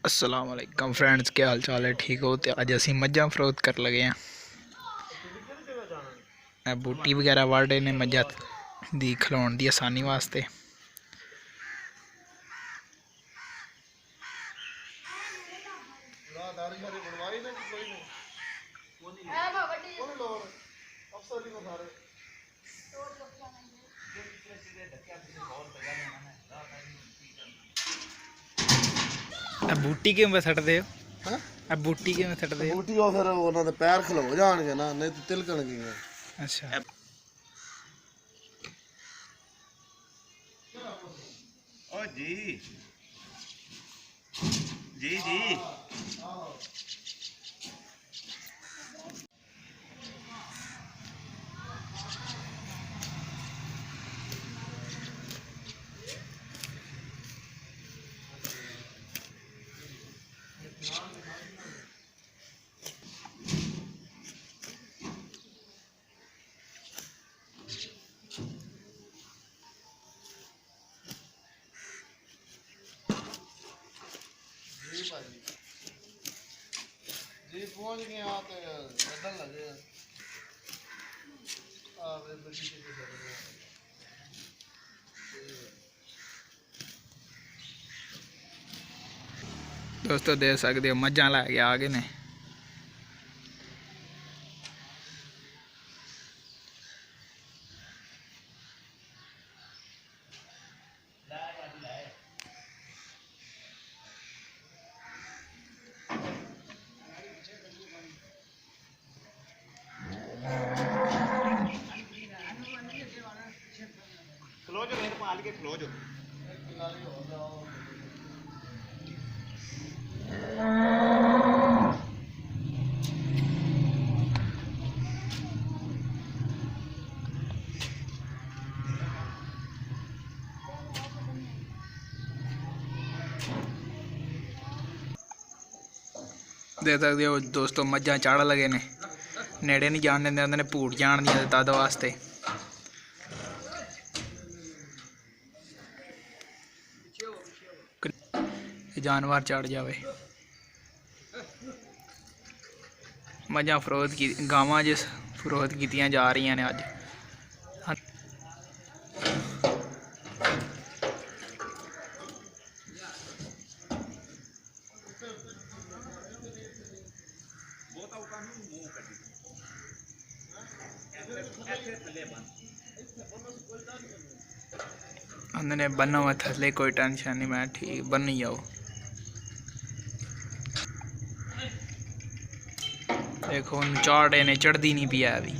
अस्सलाम वालेकुम फ्रेंड्स, क्या हाल चाल है? ठीक हो? तो अज असी मझां फरोख्त कर लगे हैं। बूटी वगैरह वढ़ रहे ने मझां दी खिलाउण दी आसानी वास्ते। बूटी किवें सटदे हो? बूटी किवें सटदे हो? बूटी फिर उन्होंने पैर खलो जाएंगे ना, नहीं तो तिलकन गियां। अच्छा, ओ जी जी जी जी पहुंच गए आप बदल लगे दोस्तों देख सकते हो मझां लैके आ गए ने। खलो जो मेरे पाल के खलो जो देख सकते हो दोस्तों मझां चढ़ लगे ने, नेड़े नहीं जान देंदे, उन्होंने भूट जान दियां तद वास्ते। जानवर चढ़ जावे। मझां फरोख्त की गावां जिस फरोख्त कीतियां जा रही ने अज। उन्होंने बनो थले, कोई टेंशन नहीं, मैं ठीक बनी जाओ। देखो चाड़े ने, चढ़ती नहीं पी है अभी।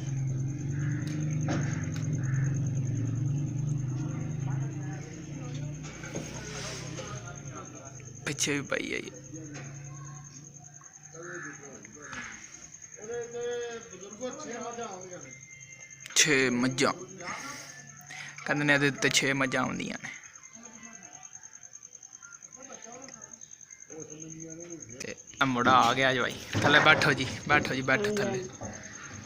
पिछे भी पई है ये। छे मझां कहते ने उत्ते 6 मझां आउंदियां ने। मुड़ा आ गया जी, भाई थले बैठो जी, बैठो जी, बैठो थले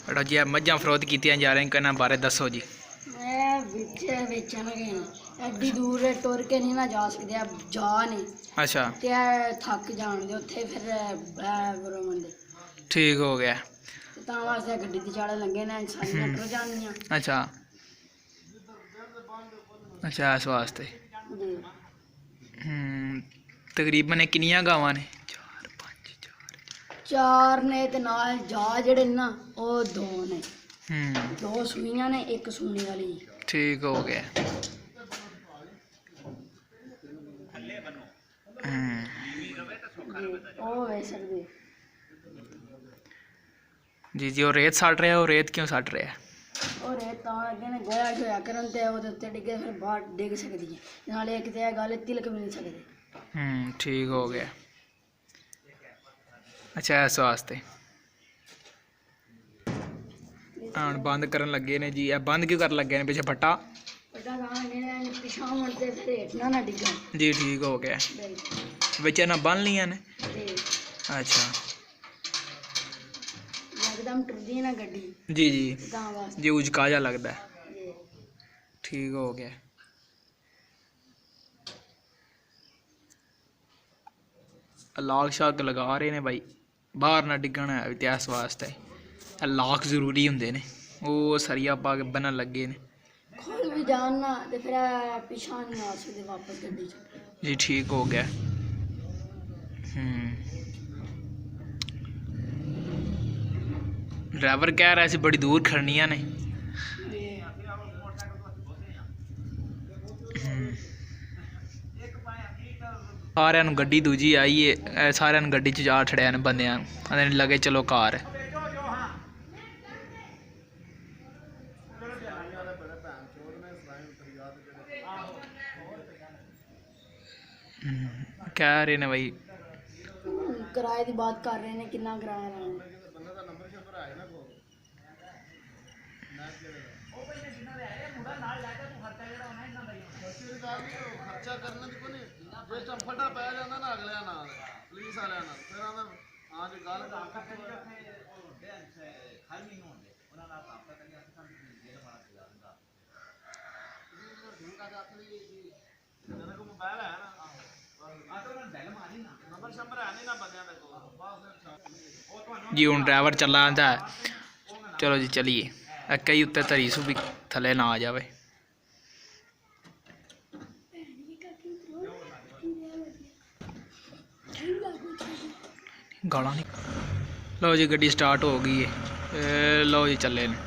बैठो जी। मझां फरोख्त कीतियां जा रही, कहना बारे दसो जी। एड्डी दूर टुर के नहीं ना जा सकते, जा ने अच्छा, ते थक जाणदे उत्थे फिर रोंदे। ठीक हो गया। ते तां वास्ते गड्डी ते चाढ़न लगे ने, सारियां टुर जानियां। अच्छा अच्छा, इस वास्ते। जी तकरीबन किन्नियां गावां ने? 4 ने ते नाल जा जेह्ड़े ना ओह् 2 ने। हम्म 2 सूइयां ने, एक सूने वाली। ठीक हो गया। ओह वे सकदे जी जी, और रेत सट रहा है, और रेत क्यों सट रहा है? और तां लगे ने गोया शोया करन ते ओह्दे उत्ते डिग्गे फिर बाहर डिग सकदी है। नाले इक ते गल तिलक भी नहीं सकदे। ठीक हो गया। अच्छा, इस वास्ते हाँ बंद करन लगे ने जी। बंद क्यों कर लगे ने? पीछे फट्टा पता कहाँ लगे ने पिछां मुड़ ते फिर हेठ ना डिगन। जी, ठीक हो गया। बिच ना बन लिया ने। अच्छा एकदम टुरदी है ना गड्डी, जी जी तां वास्ते। जी, उजका जा लगता है। जी ठीक हो गया। ਲਾਕ ਸ਼ਾਕ ਲਗਾ ਰਹੇ ਨੇ ਬਾਈ, ਬਾਹਰ ਨਾ ਡਿੱਗਣ ਹੈ ਤੇ ਇਸ ਵਾਸਤੇ ਇਹ ਲਾਕ ਜ਼ਰੂਰੀ ਹੁੰਦੇ ਨੇ। ਉਹ ਸਰੀਆ ਪਾ ਕੇ ਬੰਨਣ ਲੱਗੇ ਨੇ ਖੋਲ ਵੀ ਜਾਣ ਨਾ ਤੇ ਫਿਰ ਪਿਛਾਂ ਨਹੀਂ ਆ ਸਕਦੇ ਵਾਪਸ ਗੱਡੀ 'ਚ। ਜੀ ਠੀਕ ਹੋ ਗਿਆ। ਡਰਾਈਵਰ ਕਹਿ ਰਿਹਾ ਸੀ ਬੜੀ ਦੂਰ ਖੜਨੀਆਂ ਨੇ। ਸਾਰਿਆਂ ਨੂੰ ਗੱਡੀ ਦੂਜੀ ਆਈ ਏ, ਸਾਰਿਆਂ ਨੂੰ ਗੱਡੀ 'ਚ ਜਾ ਛੜਿਆ ਨੇ ਬੰਦਿਆਂ ਨੂੰ, ਕਹਿੰਦੇ ਲੱਗੇ ਚਲੋ ਕਾਰ। ਕਹਿ ਰਹੇ ਨੇ ਬਾਈ ਕਿਰਾਏ ਦੀ ਬਾਤ ਕਰ ਰਹੇ ਨੇ, ਕਿੰਨਾ ਕਿਰਾਇਆ ਲੈਣਾ। ਖਰਚਾ ਕਰਨ ਦੀ ਕੋਈ ਜੇ ਚੰਫਟਾ ਪੈ ਜਾਂਦਾ ਨਾ ਅਗਲਿਆਂ ਨਾਲ, ਪੁਲਿਸ ਵਾਲਿਆਂ ਨਾਲ, ਫਿਰ ਆਂਦਾ ਹਾਂ ਜੇ ਗੱਲ जी हूँ ड्राइवर चला आंदा है। चलो जी चलिए, एक ही उत्ते धरी सू भी थले ना आ जाए। गाला नहीं। लो जी गड्डी स्टार्ट हो गई है, लो जी चले ने।